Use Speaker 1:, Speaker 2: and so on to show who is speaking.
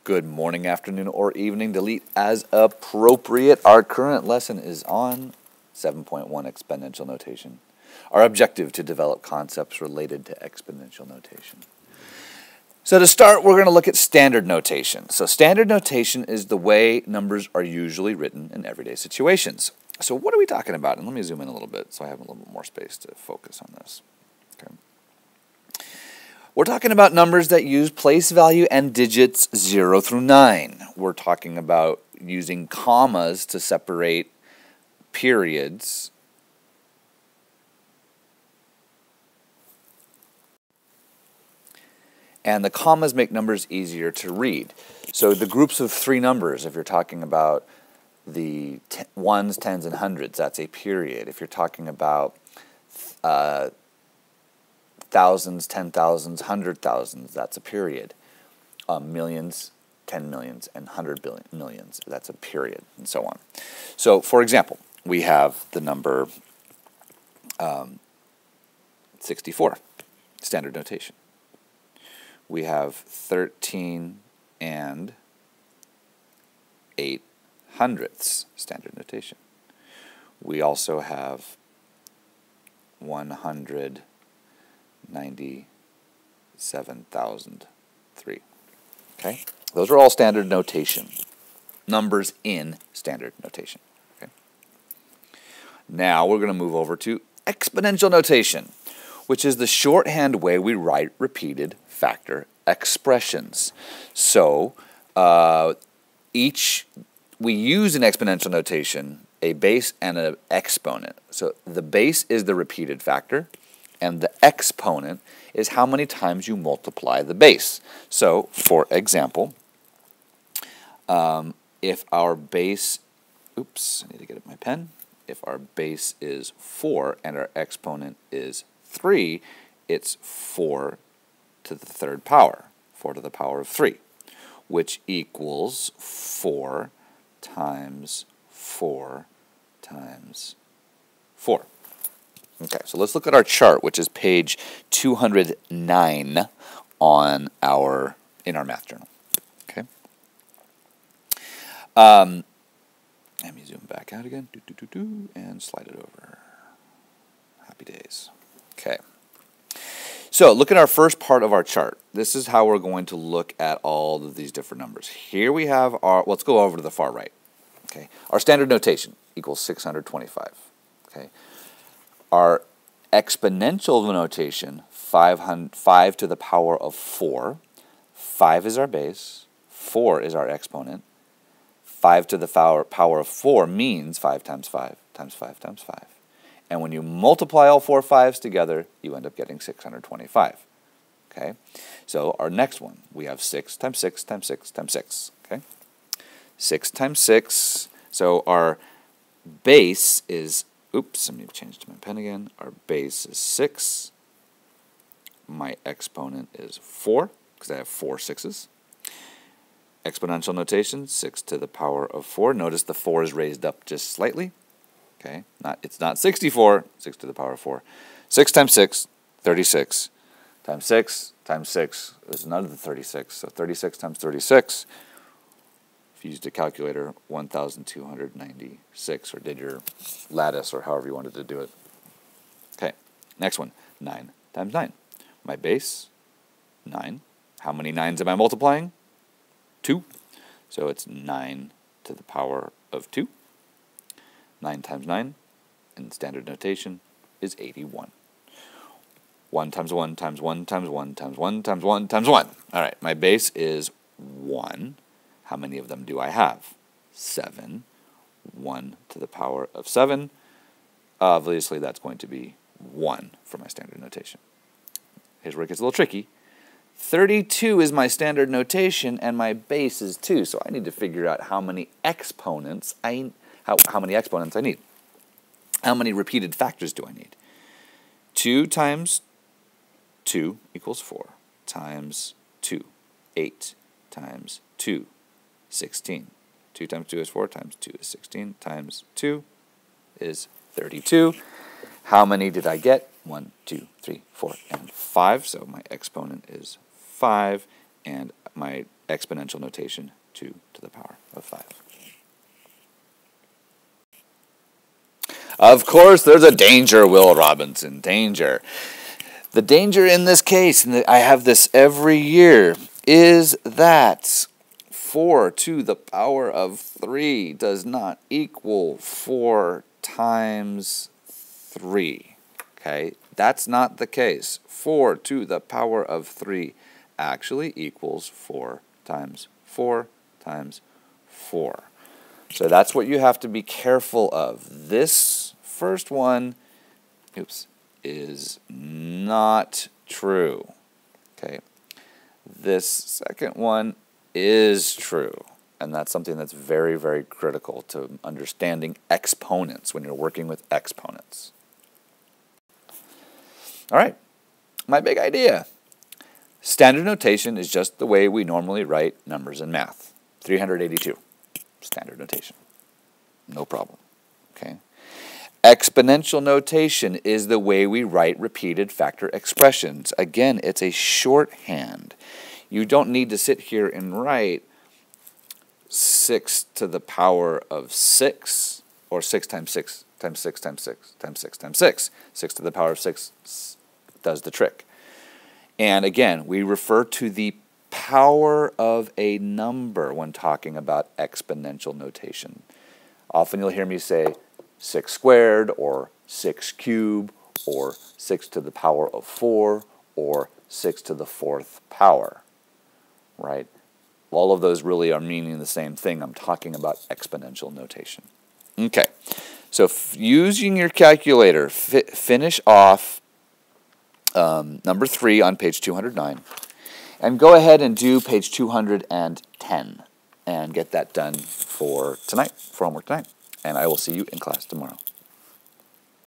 Speaker 1: Good morning, afternoon, or evening. Delete as appropriate. Our current lesson is on 7.1 exponential notation. Our objective to develop concepts related to exponential notation. So to start, we're going to look at standard notation. So standard notation is the way numbers are usually written in everyday situations. So what are we talking about? And let me zoom in a little bit so I have a little bit more space to focus on this. Okay. We're talking about numbers that use place value and digits 0 through 9. We're talking about using commas to separate periods. And the commas make numbers easier to read. So the groups of 3 numbers, if you're talking about the ones, tens, and hundreds, that's a period. If you're talking about thousands, 10,000s, 100,000s, that's a period. Millions, 10 millions, and 100 millions, that's a period, and so on. So, for example, we have the number 64, standard notation. We have 13 and 8/100ths, standard notation. We also have 197,003. Okay? Those are all standard notation. Numbers in standard notation. Okay? Now we're going to move over to exponential notation, which is the shorthand way we write repeated factor expressions. So we use in exponential notation a base and an exponent. So the base is the repeated factor, and the exponent is how many times you multiply the base. So, for example, if our base, oops, I need to get up my pen. If our base is 4 and our exponent is 3, it's 4 to the third power, 4 to the power of 3, which equals 4 times 4 times 4. Okay, so let's look at our chart, which is page 209 in our math journal. Okay. Let me zoom back out again, and slide it over. Happy days. Okay. So look at our first part of our chart. This is how we're going to look at all of these different numbers. Here we have our, let's go over to the far right. Okay. Our standard notation equals 625. Okay. Our exponential notation, 5 to the power of 4. 5 is our base, 4 is our exponent. 5 to the power of 4 means 5 times 5 times 5 times 5. And when you multiply all 4 5s together, you end up getting 625. Okay? So our next one, we have 6 times 6 times 6 times 6. Okay? 6 times 6. So our base is, oops, let me change to my pen again. Our base is 6. My exponent is 4, because I have 4 6s. Exponential notation, 6 to the power of 4. Notice the 4 is raised up just slightly. Okay, it's not 64, 6 to the power of 4. 6 times 6, 36. Times 6 times 6 is another 36. So 36 times 36, if you used a calculator, 1,296, or did your lattice, or however you wanted to do it. Okay, next one, 9 times 9. My base, 9. How many 9s am I multiplying? 2. So it's 9 to the power of 2. 9 times 9 in standard notation is 81. 1 times 1 times 1 times 1 times 1 times 1 times 1. All right, my base is 1. How many of them do I have? 7. 1 to the power of 7. Obviously, that's going to be 1 for my standard notation. Here's where it gets a little tricky. 32 is my standard notation, and my base is 2. So I need to figure out how many exponents how many exponents I need. How many repeated factors do I need? 2 times 2 equals 4, times 2, 8, times 2, 16. 2 times 2 is 4, times 2 is 16, times 2 is 32. How many did I get? 1, 2, 3, 4, and 5. So my exponent is 5, and my exponential notation, 2 to the power of 5. Of course, there's a danger, Will Robinson, danger. The danger in this case, and I have this every year, is that 4 to the power of 3 does not equal 4 times 3. Okay, that's not the case. 4 to the power of 3 actually equals 4 times 4 times 4. So that's what you have to be careful of. This first one, is not true. Okay. This second one is true. And that's something that's very, very critical to understanding exponents when you're working with exponents. All right, my big idea. Standard notation is just the way we normally write numbers in math. 382, standard notation. No problem, okay? Exponential notation is the way we write repeated factor expressions. Again, it's a shorthand. You don't need to sit here and write 6 to the power of 6, or 6 times 6 times 6 times 6 times 6 times 6. 6 to the power of 6 does the trick. And again, we refer to the power of a number when talking about exponential notation. Often you'll hear me say 6 squared, or 6 cubed, or 6 to the power of 4, or 6 to the 4th power, right? All of those really are meaning the same thing. I'm talking about exponential notation. Okay, so using your calculator, finish off number 3 on page 209, and go ahead and do page 210 and get that done for tonight, for homework tonight. And I will see you in class tomorrow.